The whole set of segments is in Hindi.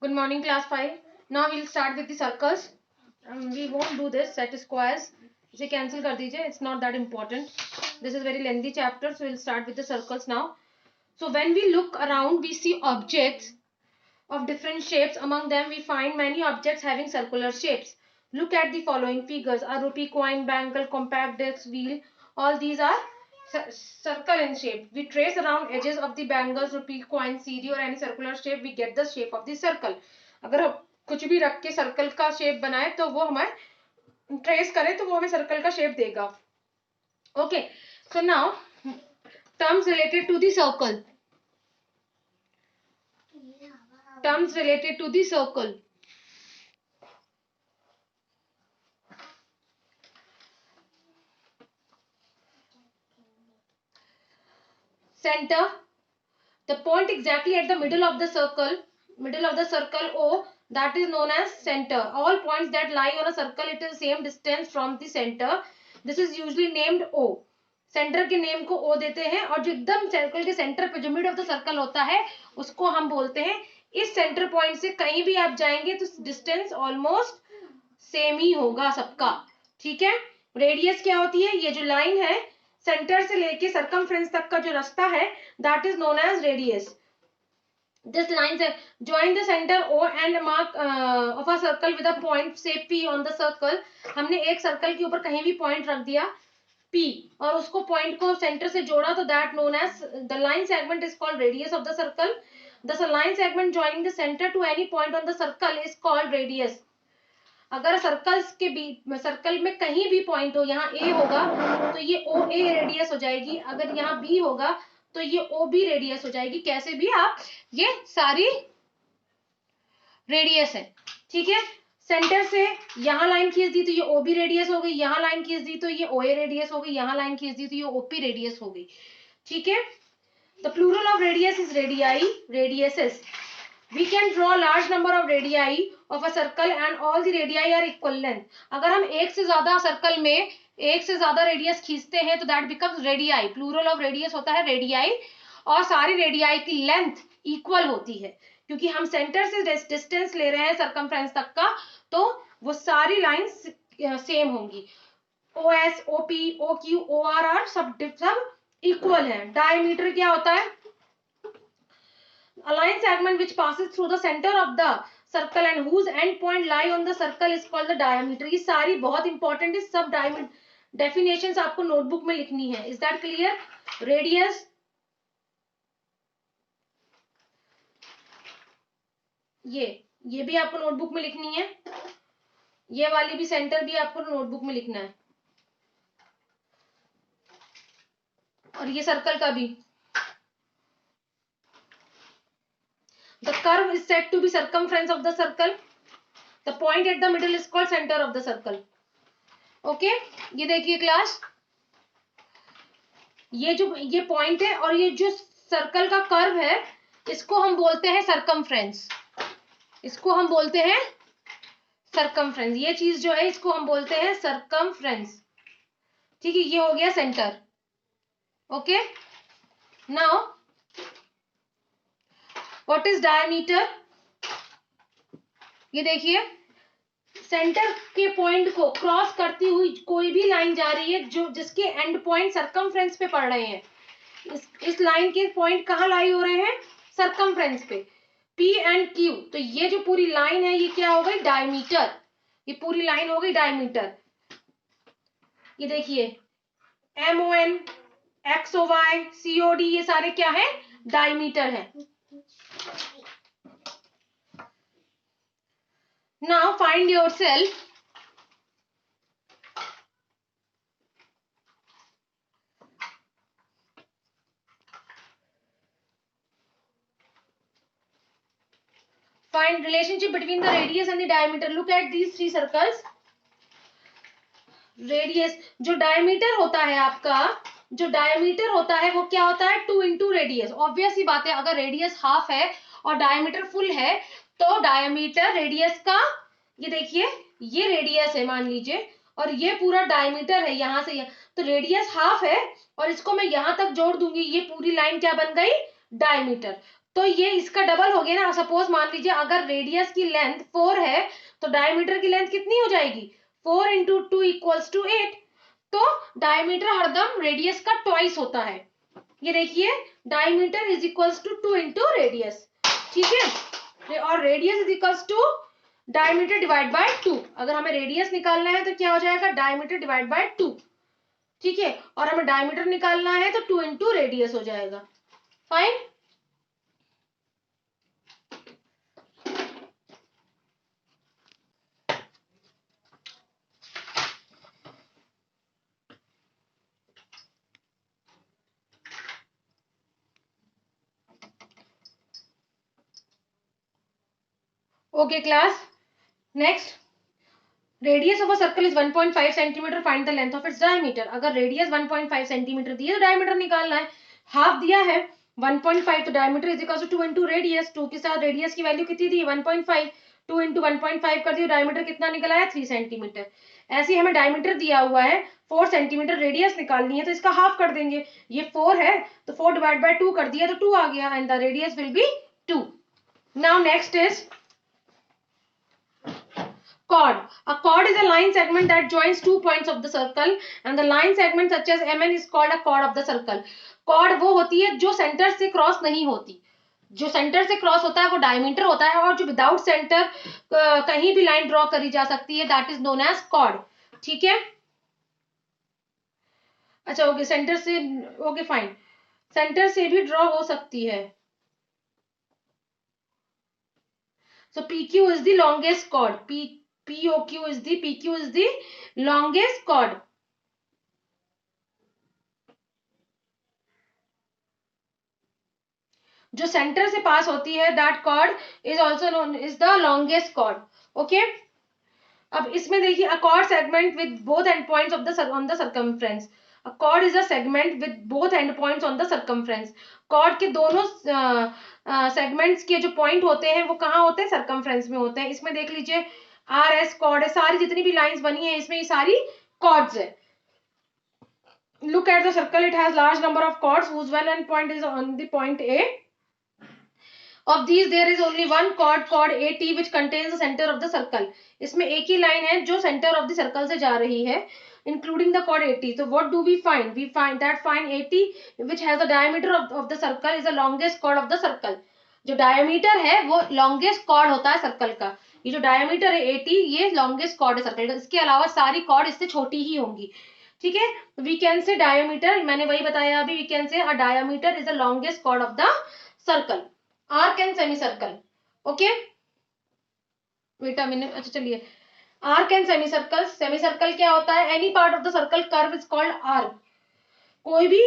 Good morning, class 5. Now we'll start with the circles. We won't do this set squares. इसे cancel कर दीजिए. It's not that important. This is very lengthy chapter, so we'll start with the circles now. So when we look around, we see objects of different shapes. Among them, we find many objects having circular shapes. Look at the following figures: a rupee coin, bangle, compact disc, wheel. All these are circle in shape. We trace around edges of the bangles, rupee coin, CD or any circular shape. We get the shape of the circle. अगर हम कुछ भी रख के सर्कल का शेप बनाए तो वो हमें ट्रेस करें तो वो हमें सर्कल का शेप देगा. Okay, so now terms related to the circle. Terms related to the circle. Center, the point exactly at the middle of the circle O, that is known as center. All points that lie on a circle, it is the same distance from the center. This is usually named O. Centre के नेम को O देते हैं और जो एकदम सर्कल के सेंटर पे जो मिड ऑफ द सर्कल होता है उसको हम बोलते हैं. इस सेंटर पॉइंट से कहीं भी आप जाएंगे तो डिस्टेंस ऑलमोस्ट सेम ही होगा सबका. ठीक है. रेडियस क्या होती है? ये जो लाइन है सेंटर से लेके सर्कमफ्रेंस तक का जो रास्ता है that is known as radius. This line join the center O and mark of a circle with a point say P on the circle. हमने एक सर्कल के ऊपर कहीं भी पॉइंट रख दिया P और उसको पॉइंट को सेंटर से जोड़ा तो that known as the line segment is called radius of the circle. The line segment joining the center to any point on the circle is called radius. अगर सर्कल में कहीं भी पॉइंट हो, यहाँ A होगा तो ये OA रेडियस हो जाएगी. अगर यहाँ B होगा तो ये OB रेडियस हो जाएगी. कैसे भी आप ये सारी रेडियस है. ठीक है. सेंटर से यहाँ लाइन खींच दी तो ये OB रेडियस हो गई. यहाँ लाइन खींच दी तो ये OA रेडियस हो गई. यहाँ लाइन खींच दी तो ये OP रेडियस हो गई. ठीक है. The plural of radius is radii, radiuses. We can draw large number of radii of a circle and all the radii are equal length. अगर हम एक से ज्यादा सर्कल में एक से ज्यादा रेडियस खींचते हैं तो that becomes radii. Plural of radius होता है radii और सारी radii की लेंथ इक्वल होती है क्योंकि हम सेंटर से डिस्टेंस ले रहे हैं सर्कमफ्रेंस तक का तो वो सारी लाइंस सेम होंगी. OS, OP, OQ, OR सब इक्वल है. डायमीटर क्या होता है? A line segment which passes through the center of the circle and whose end point lie on the circle is called the diameter. ये सारी बहुत इंपॉर्टेंट है. सब डेफिनेशंस आपको नोटबुक में लिखनी है. Is that clear? रेडियस, ये भी आपको नोटबुक में लिखनी है. ये वाली भी सेंटर भी आपको नोटबुक में लिखना है और ये सर्कल का भी. The curve is said to be circumference of the circle. The point at the middle is called center of the circle. Okay? ये देखिए क्लास, ये पॉइंट है और ये जो सर्कल का कर्व है इसको हम बोलते हैं सर्कमफ्रेंस. इसको हम बोलते हैं सर्कमफ्रेंस. ये चीज जो है इसको हम बोलते हैं सर्कमफ्रेंस. ठीक है. ये हो गया centre. Okay. Now what is diameter? ये देखिए सेंटर के पॉइंट को क्रॉस करती हुई कोई भी लाइन जा रही है जो जिसके एंड पॉइंट सर्कमफ्रेंस पे पड़ रहे हैं. इस लाइन के पॉइंट कहाँ लाई हो रहे हैं? सर्कमफ्रेंस पे. P and Q. तो ये जो पूरी लाइन है ये क्या हो गई? डायमीटर. ये पूरी लाइन हो गई डायमीटर. ये देखिए MON, XOY, COD ये सारे क्या है? डायमीटर है. Now find yourself find relationship between the radius and the diameter. Look at these three circles. Radius जो डायमीटर होता है आपका, जो डायमीटर होता है वो क्या होता है? 2 into रेडियस. ऑब्वियस ही बात है अगर रेडियस हाफ है और डायमीटर फुल है तो डायमीटर रेडियस का, ये देखिए ये रेडियस है मान लीजिए और ये पूरा डायमीटर है यहां से तो रेडियस हाफ है और इसको मैं यहां तक जोड़ दूंगी ये पूरी लाइन क्या बन गई? डायमीटर. तो ये इसका डबल हो गया ना। सपोज मान लीजिए अगर रेडियस की लेंथ 4 है तो डायमीटर की लेंथ कितनी हो जाएगी, 4 इंटू 2 इक्वल्स टू 8। तो डायमीटर हरदम रेडियस का ट्वाइस होता है। ये देखिए diameter is equals to 2 into radius, ठीक है। और radius is equals to diameter divide by 2। अगर हमें रेडियस निकालना है तो क्या हो जाएगा, डायमीटर डिवाइड बाय 2, ठीक है। और हमें डायमीटर निकालना है तो 2 इंटू रेडियस हो जाएगा। Fine. Okay class, next, radius of a circle is 1.5 centimeter, find the length of its diameter। अगर radius 1.5 centimeter दी है तो diameter निकालना है। हाफ दिया है 1.5 तो diameter is equal to 2 into radius। 2 के साथ radius की वैल्यू कितनी दी है 1.5, 2 into 1.5 कर दी, diameter कितना निकला है 3 सेंटीमीटर। ऐसे ही हमें diameter दिया हुआ है 4 सेंटीमीटर, रेडियस निकालनी है तो इसका हाफ कर देंगे। ये 4 है तो 4 डिवाइड बाय 2 कर दिया तो 2 आ गया, and the radius will be 2। Now next is chord। A chord is a line segment that joins two points of the circle, and the line segment such as MN is called a chord of the circle। chord वो होती है जो सेंटर से क्रॉस नहीं होती। जो सेंटर से क्रॉस होता है वो डायमीटर होता है, और जो विदाउट सेंटर कहीं भी लाइन ड्रॉ करी जा सकती है, that is known as chord, ठीक है। अच्छा ओके, सेंटर से, ओके फाइन, सेंटर से भी ड्रॉ हो सकती है। So PQ is the longest chord। POQ is the, PQ is the longest chord। जो सेंटर से पास होती है that chord is also known is the longest chord। Okay, अब इसमें देखिए a chord segment with both end points of the on the circumference। A chord is a segment with both end points on the circumference। chord के दोनों सेगमेंट्स के जो पॉइंट होते हैं वो कहाँ होते हैं, सर्कमफ्रेंस में होते हैं। इसमें देख लीजिए RS chord है, सारी जितनी भी लाइंस बनी है इसमें ये सारी chords है। Look at the circle, it has large number of chords whose one end point is on the point A। Of these there is only one chord, chord AT, which contains the center of the circle। इसमें एक ही लाइन है जो center of the circle से जा रही है, including the chord AT। So what do we find? We find that find AT which has the diameter of the circle is the longest chord of the circle। जो diameter है वो longest chord होता है circle का। ये जो diameter है AT ये longest chord है circle का। इसके अलावा सारी chord इससे छोटी ही होंगी, ठीक है। We can say diameter, मैंने वही बताया अभी, we can say a diameter is the longest chord of the circle। Arc and semi circle, okay बेटा मैंने, अच्छा चलिए, arc and semi circle. Semi circle क्या होता है, any part of the circle curve is called arc. कोई भी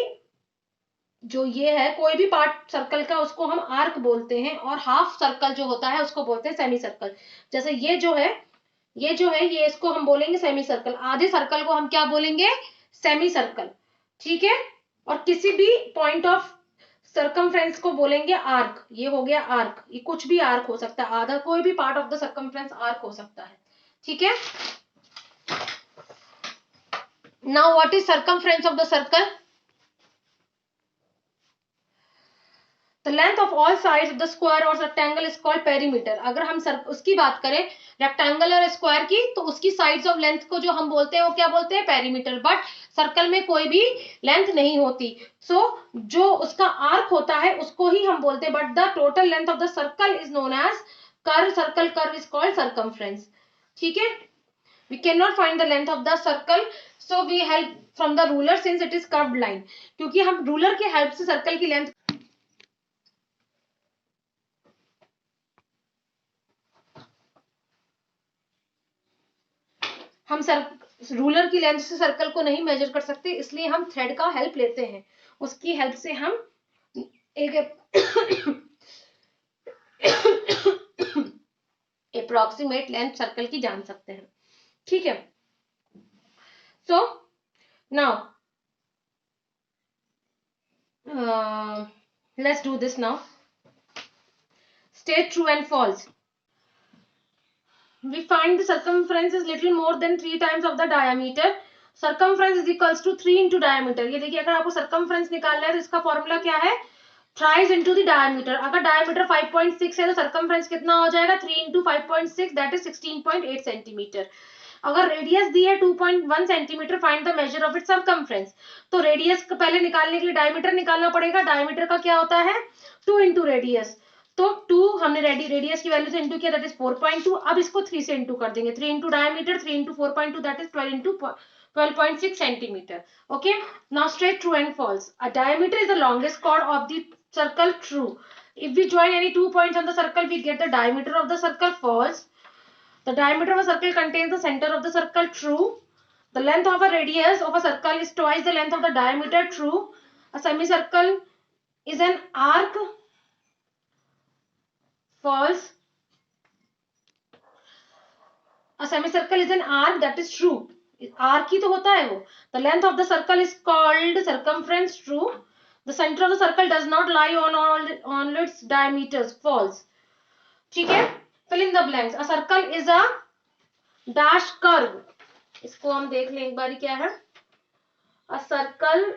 जो ये है कोई भी पार्ट सर्कल का उसको हम आर्क बोलते हैं, और हाफ सर्कल जो होता है उसको बोलते हैं सेमी सर्कल। जैसे ये जो है ये इसको हम बोलेंगे सेमी सर्कल, आधे सर्कल को हम क्या बोलेंगे, सेमी सर्कल, ठीक है। और किसी भी पॉइंट ऑफ सर्कमफ्रेंस को बोलेंगे आर्क। ये हो गया आर्क, ये कुछ भी आर्क हो सकता है, आधा कोई भी part of the circumference arc हो सकता है, ठीक है। Now what is circumference of the circle? The length of all sides of the square or rectangle is called perimeter। अगर हम उसकी बात करें रेक्टेंगल और स्क्वायर की, तो उसकी साइड्स ऑफ लेंथ को जो हम बोलते हैं वो क्या बोलते हैं, पेरीमीटर। बट सर्कल में कोई भी लेंथ नहीं होती, सो जो उसका आर्क होता है उसको ही हम बोलते हैं। But the total length of the circle is known as curve. Circle curve is called circumference, ठीक है। We cannot find the length of the circle, so we help from the ruler since it is curved line। क्योंकि हम रूलर के हेल्प से सर्कल की लेंथ हम रूलर की लेंथ से सर्कल को नहीं मेजर कर सकते, इसलिए हम थ्रेड का हेल्प लेते हैं। उसकी हेल्प से हम एक अप्रोक्सीमेट लेंथ सर्कल की जान सकते हैं, ठीक है। So now let's do this now. State true and false। We find the circumference is little more than 3 times of the diameter। Circumference is equals to 3 into diameter। ये देखिए अगर आपको circumference निकालना है तो इसका फॉर्मूला क्या है, थ्राइस इनटू द डायमीटर। अगर डायमीटर 5.6 है तो सरकमफ्रेंस कितना हो जाएगा, 3 इंटू 5.6 दैट इज 16.8 सेंटीमीटर। अगर रेडियस दी है 2.1 centimetre, find the measure of it circumference. तो रेडियस को पहले निकालने के लिए डायमीटर निकालना पड़ेगा। डायमीटर का क्या होता है, 2 इंटू रेडियस। तो 2 हमने रेडियस की वैल्यू से इंटू किया, दैट इज 4.2। अब इसको 3 से इंटू कर देंगे, 3 into diameter, 3 into 4.2 that is 12 into 12.6 centimeter. Okay, now straight true and false. A diameter is the longest chord of the circle. True. If we join any 2 points on the circle, we get the diameter of the circle. False. The diameter of a circle contains the center of the circle. True. The length of a radius of a circle is twice the length of the diameter. True. A semicircle is an arc. False. A semicircle is an arc. That is true. Arc ही तो होता है वो। The length of the circle is called circumference. True. The centre of the circle does not lie on its diameters. False. ठीक है, fill in the blanks. A circle is a dash curve. इसको हम देख लें एक बार, क्या है। A circle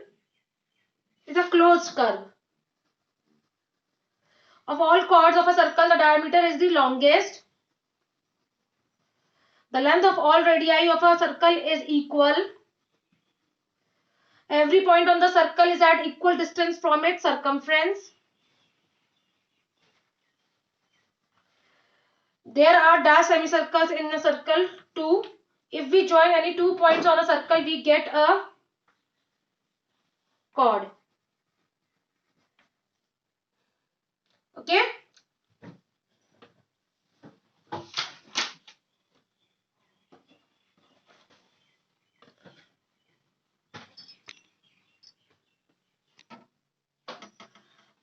is a closed curve. Of all chords of a circle the diameter is the longest. The length of all radii of a circle is equal. Every point on the circle is at equal distance from its circumference. There are dash semicircles in a circle too. If we join any 2 points on a circle, we get a chord. Okay.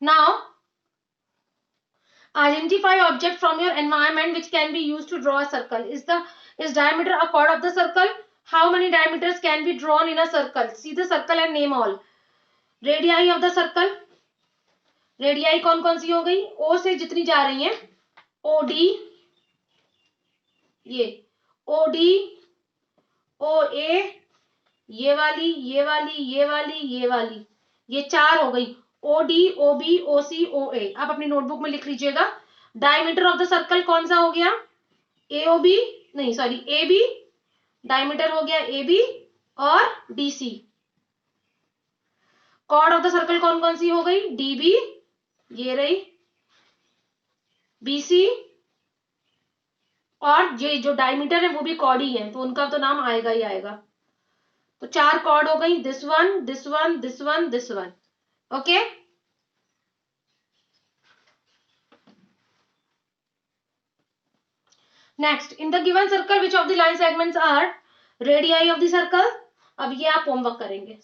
Now, identify object from your environment which can be used to draw a circle. Is diameter a chord of the circle? How many diameters can be drawn in a circle? See the circle and name all. Radii of the circle. Radii कौन कौन सी हो गई, ओ से जितनी जा रही हैं, ओडी, ये ओडी, ओ ए, ये वाली, ये वाली, ये वाली, ये वाली, ये 4 हो गई। ओडी, ओबी, ओसी, ओ ए। आप अपनी नोटबुक में लिख लीजिएगा। डायमीटर ऑफ द सर्कल कौन सा हो गया, एओबी, नहीं सॉरी ए बी, डायमीटर हो गया ए बी और DC. Chord of the circle कौन कौन सी हो गई, डीबी, ये रही, बीसी, और ये जो डायमीटर है वो भी कॉर्ड ही है, तो उनका तो नाम आएगा ही आएगा। तो 4 कॉर्ड हो गई, this one, this one, this one, this one. Okay, next, in the given circle which of the line segments are radii of the circle. अब ये आप होमवर्क करेंगे।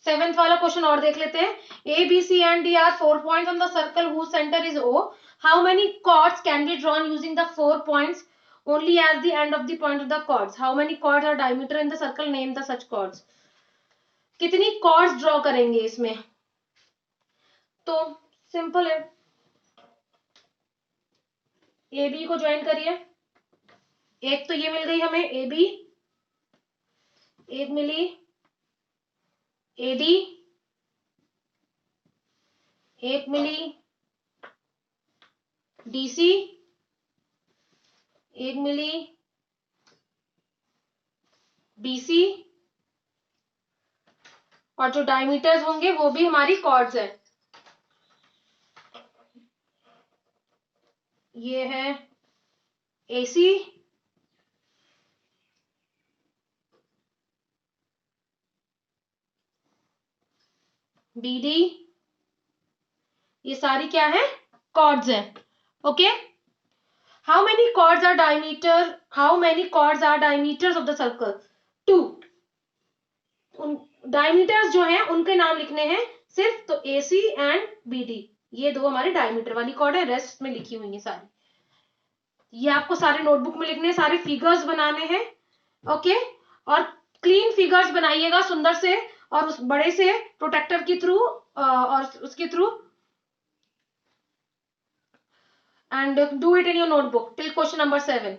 7th वाला क्वेश्चन और देख लेते हैं। A B C and D are 4 points on the circle whose centre is O. How many chords can be drawn using the 4 points only as the end of the point of the chords? How many chords are diameter in the circle? Name the such chords. कितनी chords ड्रॉ करेंगे इसमें? तो सिंपल है, ए बी को ज्वाइन करिए। एक तो ये मिल गई हमें ए बी, एक मिली एडी, एक मिली डीसी, एक मिली बीसी, और जो डायमीटर्स होंगे वो भी हमारी कॉर्ड्स है। ये है एसी, बीडी, ये सारी क्या है, कॉर्ड्स है। Okay, how many chords are diameter, how many chords are diameters of the circle? 2। Diameters जो हैं उनके नाम लिखने हैं सिर्फ, तो एसी एंड बीडी, ये 2 हमारी डायमीटर वाली कॉर्ड है, रेस्ट में लिखी हुई है सारी। ये आपको सारे नोटबुक में लिखने हैं, सारे फिगर्स बनाने हैं। ओके, और क्लीन फिगर्स बनाइएगा सुंदर से, और उस बड़े से प्रोटेक्टर के थ्रू और उसके through, and do it in your notebook till question number 7।